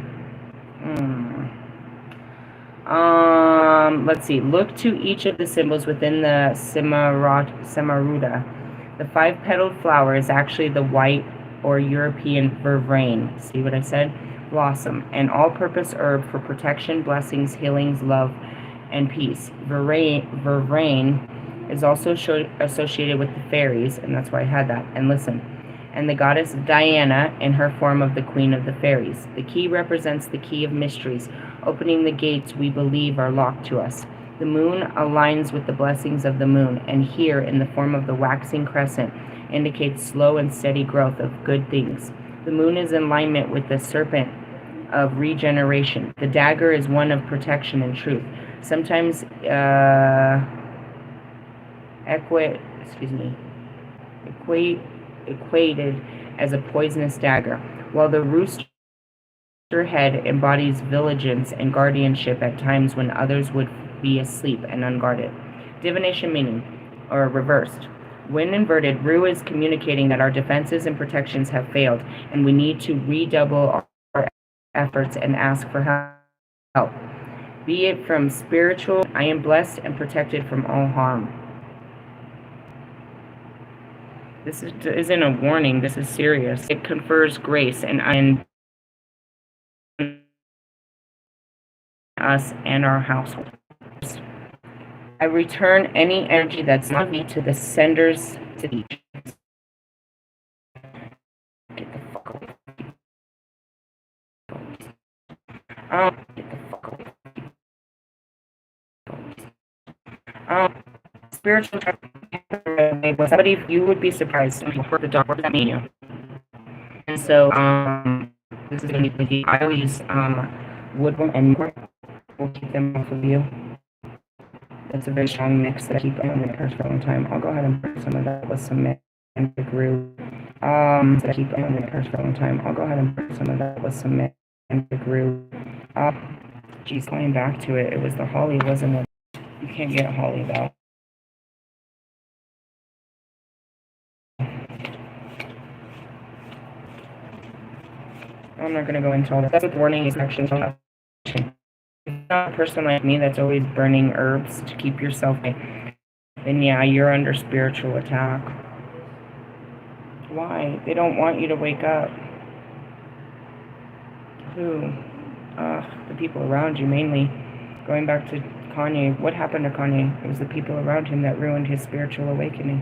Let's see. Look to each of the symbols within the Samaruda. The 5-petaled flower is actually the white or European vervain. See what I said? Blossom. An all-purpose herb for protection, blessings, healings, love, and peace. Vervain is also associated with the fairies, and that's why I had that. And listen. And the goddess Diana in her form of the queen of the fairies. The key represents the key of mysteries, opening the gates we believe are locked to us. The moon aligns with the blessings of the moon, and here, in the form of the waxing crescent, indicates slow and steady growth of good things. The moon is in alignment with the serpent of regeneration. The dagger is one of protection and truth. Sometimes equated as a poisonous dagger, while the rooster head embodies vigilance and guardianship at times when others would be asleep and unguarded. Divination meaning, or reversed. When inverted, Rue is communicating that our defenses and protections have failed, and we need to redouble our efforts and ask for help. Be it from spiritual, I am blessed and protected from all harm. This isn't a warning, this is serious. It confers grace and us and our household. I return any energy that's not me to the senders to the get the fuck away. Get the fuck away. Spiritual somebody, you would be surprised. What the dog, what does that mean you? And so, this is going to be, I will use woodworm and we'll keep them off of you. That's a very strong mix that I keep on the curse for a long time. I'll go ahead and put some of that with some magic root. That I keep on the curse for a long time. I'll go ahead and put some of that with some magic root. Geez, going back to it, it was the holly, wasn't it? You can't get holly though. I'm not going to go into all that. That's what the warning is actually. If you're not a person like me that's always burning herbs to keep yourself away, then yeah, you're under spiritual attack. Why? They don't want you to wake up. Who? The people around you, mainly. Going back to Kanye, what happened to Kanye? It was the people around him that ruined his spiritual awakening.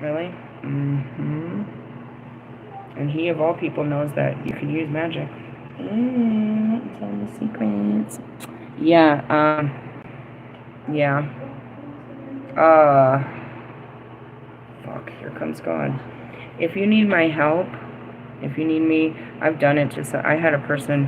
Really? Mm-hmm. And he, of all people, knows that you can use magic. Tell me secrets. Yeah, yeah. Fuck, here comes God. If you need my help, if you need me, I've done it I had a person,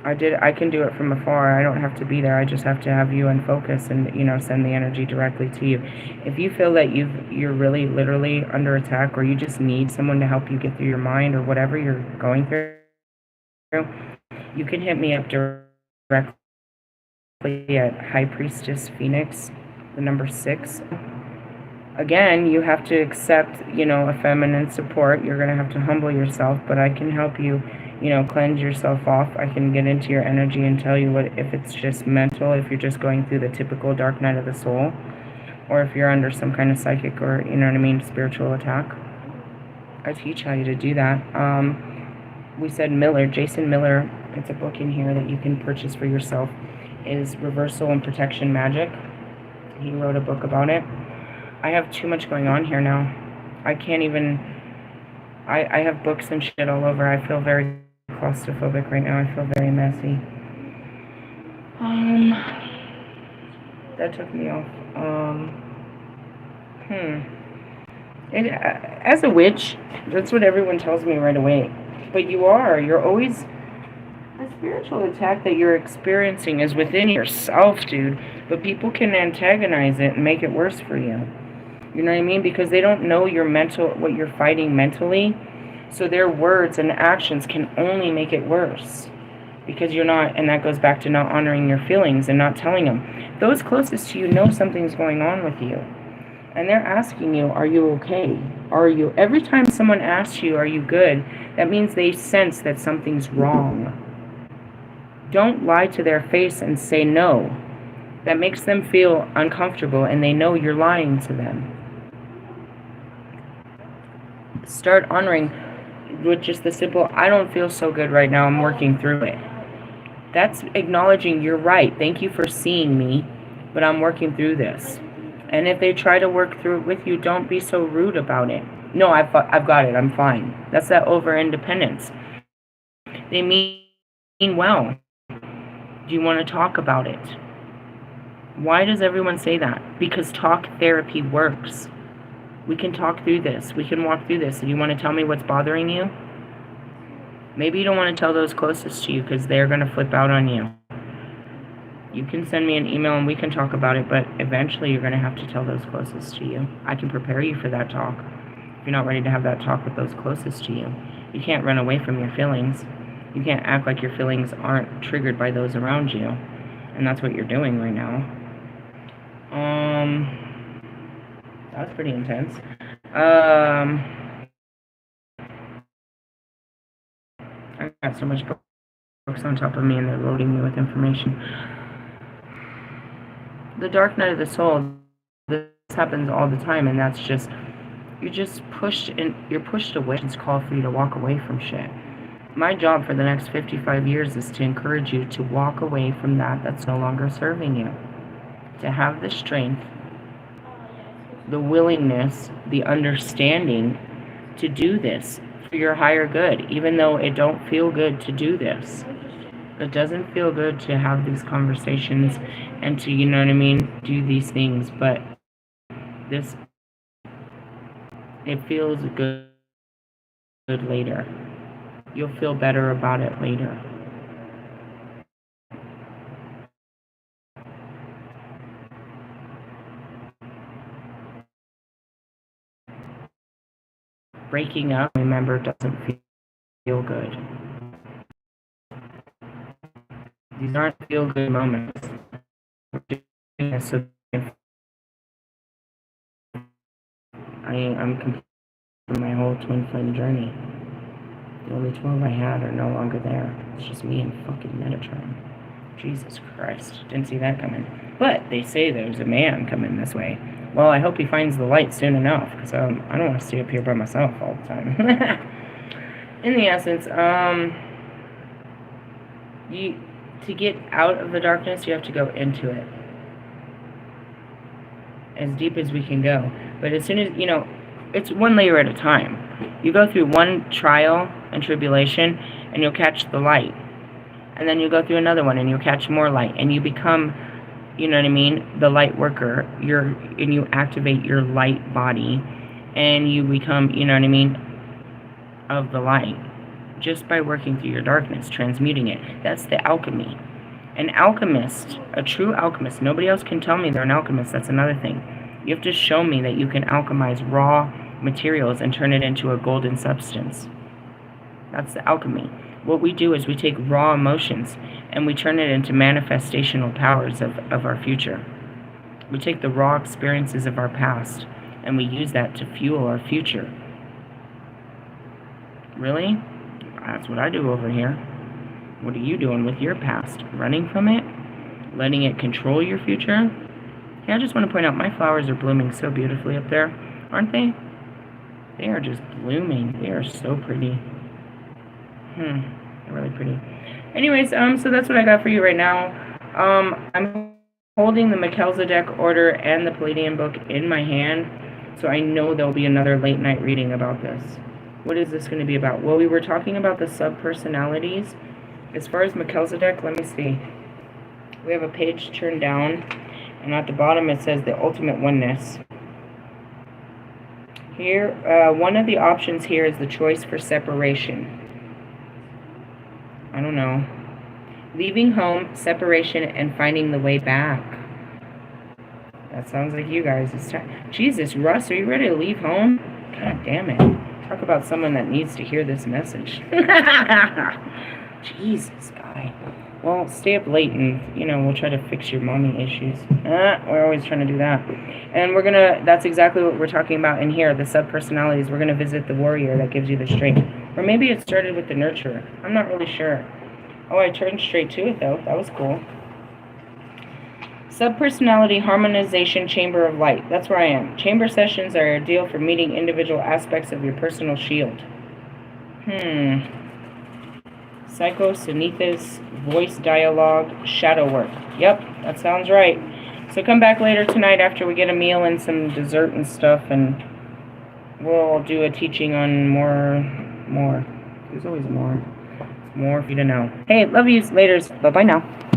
I can do it from afar. I don't have to be there. I just have to have you in focus and, send the energy directly to you. If you feel that you're really literally under attack, or you just need someone to help you get through your mind or whatever you're going through, you can hit me up directly at High Priestess Phoenix, the number 6. Again, you have to accept, a feminine support. You're going to have to humble yourself, but I can help you, cleanse yourself off. I can get into your energy and tell you if it's just mental, if you're just going through the typical dark night of the soul, or if you're under some kind of psychic or, spiritual attack. I teach how to do that. We said Jason Miller, it's a book in here that you can purchase for yourself, is Reversal and Protection Magic. He wrote a book about it. I have too much going on here now. I can't even, I have books and shit all over. I feel very claustrophobic right now. I feel very messy. That took me off. As a witch, that's what everyone tells me right away. But you're always, the spiritual attack that you're experiencing is within yourself, dude. But people can antagonize it and make it worse for you. You know what I mean? Because they don't know what you're fighting mentally. So their words and actions can only make it worse. Because you're not, and that goes back to not honoring your feelings and not telling them. Those closest to you know something's going on with you. And they're asking you, are you okay? Every time someone asks you, are you good? That means they sense that something's wrong. Don't lie to their face and say no. That makes them feel uncomfortable, and they know you're lying to them. Start honoring with just the simple, I don't feel so good right now, I'm working through it. That's acknowledging you're right. Thank you for seeing me, but I'm working through this. And if they try to work through it with you, don't be so rude about it. No, I've got it, I'm fine. That's that over-independence. They mean well. Do you want to talk about it? Why does everyone say that? Because talk therapy works. We can talk through this. We can walk through this. Do you want to tell me what's bothering you? Maybe you don't want to tell those closest to you because they're going to flip out on you. You can send me an email and we can talk about it, but eventually you're going to have to tell those closest to you. I can prepare you for that talk. If you're not ready to have that talk with those closest to you, you can't run away from your feelings. You can't act like your feelings aren't triggered by those around you. And that's what you're doing right now. That was pretty intense. I got so much books on top of me and they're loading me with information. The dark night of the soul, this happens all the time, and that's just, you're pushed away. It's called for you to walk away from shit. My job for the next 55 years is to encourage you to walk away from that's no longer serving you. To have the strength, the willingness, the understanding to do this for your higher good, even though it don't feel good to do this. It doesn't feel good to have these conversations and to, you know what I mean, do these things, but this, it feels good later. You'll feel better about it later. Breaking up, remember, doesn't feel good. These aren't feel-good moments. So I'm completing my whole twin flame journey. The only 12 I had are no longer there. It's just me and fucking Metatron. Jesus Christ. Didn't see that coming. But they say there's a man coming this way. Well, I hope he finds the light soon enough, because I don't want to stay up here by myself all the time. In the essence, to get out of the darkness, you have to go into it. As deep as we can go. But as soon as, you know, it's one layer at a time. You go through one trial and tribulation, and you'll catch the light. And then you go through another one, and you'll catch more light. And you become, you know what I mean, the light worker. And you activate your light body. And you become, you know what I mean, of the light. Just by working through your darkness, transmuting it. That's the alchemy. An alchemist, a true alchemist, nobody else can tell me they're an alchemist. That's another thing. You have to show me that you can alchemize raw materials and turn it into a golden substance. That's the alchemy. What we do is we take raw emotions and we turn it into manifestational powers of our future. We take the raw experiences of our past and we use that to fuel our future. Really? That's what I do over here. What are you doing with your past? Running from it? Letting it control your future? Yeah, I just want to point out my flowers are blooming so beautifully up there, aren't they? They are just blooming. They are so pretty. They're really pretty. Anyways, so that's what I got for you right now. I'm holding the Melchizedek Order and the Palladium book in my hand, so I know there'll be another late night reading about this. What is this going to be about? Well, we were talking about the sub-personalities. As far as Melchizedek, let me see. We have a page turned down, and at the bottom it says the ultimate oneness. Here, one of the options here is the choice for separation. I don't know. Leaving home, separation, and finding the way back. That sounds like you guys. It's time. Jesus, Russ, are you ready to leave home? God damn it. Talk about someone that needs to hear this message. Jesus, guy. Well, stay up late and, you know, we'll try to fix your mommy issues. We're always trying to do that. And we're going to, that's exactly what we're talking about in here, the sub-personalities. We're going to visit the warrior that gives you the strength. Or maybe it started with the nurturer. I'm not really sure. Oh, I turned straight to it, though. That was cool. Sub-personality harmonization chamber of light. That's where I am. Chamber sessions are ideal for meeting individual aspects of your personal shield. Psychosinethus, voice dialogue, shadow work. Yep, that sounds right. So come back later tonight after we get a meal and some dessert and stuff, and we'll do a teaching on more. There's always more. More for you to know. Hey, love yous. Laters. Bye-bye now.